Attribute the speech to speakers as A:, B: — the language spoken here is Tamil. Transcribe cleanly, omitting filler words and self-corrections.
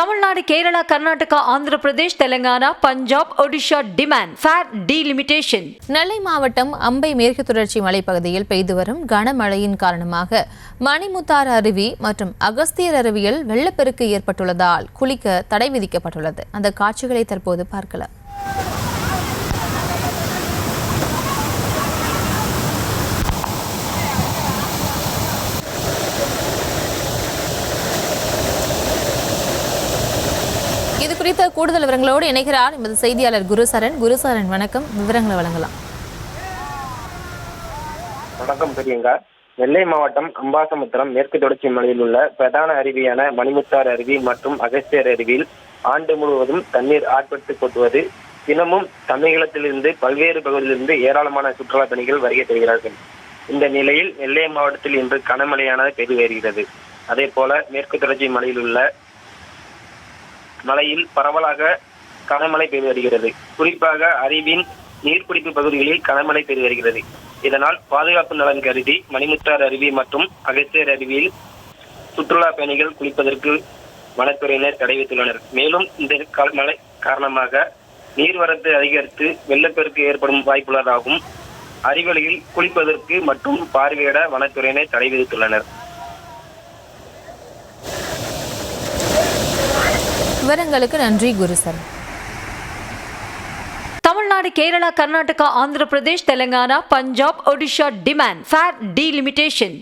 A: Tamil Nadu, Kerala, Karnataka, Andhra Pradesh, Telangana, Punjab, Odisha demand fair delimitation.
B: Nellai மாவட்டம் அம்பை மேற்கு தொடர்ச்சி மலைப்பகுதியில் பெய்து வரும் கனமழையின் காரணமாக மணிமுத்தாறு அருவி மற்றும் அகஸ்தியர் அருவியில் வெள்ளப்பெருக்கு ஏற்பட்டுள்ளதால் குளிக்க தடை விதிக்கப்பட்டுள்ளது. அந்த காட்சிகளை தற்போது பார்க்கலாம். இது குறித்த கூடுதல் விவரங்களோடு இணைகிறார் எமது செய்தியாளர் குருசரன். குருசரன், வணக்கம். விவரங்களை வழங்கலாம்.
C: வணக்கம் பிரியங்கா. நெல்லை மாவட்டம் அம்பாசமுத்திரம் மேற்கு தொடர்ச்சி மலையில் உள்ள பிரதான அருவியான மணிமுத்தாறு அருவி மற்றும் அகஸ்தியர் அருவியில் ஆண்டு முழுவதும் தண்ணீர் ஆர்ப்பரித்து கொட்டுவது. தினமும் தமிழகத்திலிருந்து பல்வேறு பகுதியிலிருந்து ஏராளமான சுற்றுலா பயணிகள் வருகை தருகிறார்கள். இந்த நிலையில் நெல்லை மாவட்டத்தில் இன்று கனமழையானது பெய்து வருகிறது. அதே போல மேற்கு தொடர்ச்சி மலையில் உள்ள மலையில் பரவலாக கனமழை பெய்து வருகிறது. குறிப்பாக அருவியின் நீர்பிடிப்பு பகுதிகளில் கனமழை பெய்து வருகிறது. இதனால் பாதுகாப்பு நலன் கருதி மணிமுத்தாறு அருவி மற்றும் அகஸ்தியர் அருவியில் சுற்றுலா பயணிகள் குளிப்பதற்கு வனத்துறையினர் தடை விதித்துள்ளனர். மேலும் இந்த மழை காரணமாக நீர்வரத்து அதிகரித்து வெள்ளப்பெருக்கு ஏற்படும் வாய்ப்புள்ளதாகவும் அருவிகளில் குளிப்பதற்கு மற்றும் பார்வையிட வனத்துறையினர் தடை விதித்துள்ளனர்.
B: விவரங்களுக்கு நன்றி Gurucharan.
A: Tamil Nadu, Kerala, Karnataka, Andhra Pradesh, Telangana, Punjab, Odisha demand fair delimitation.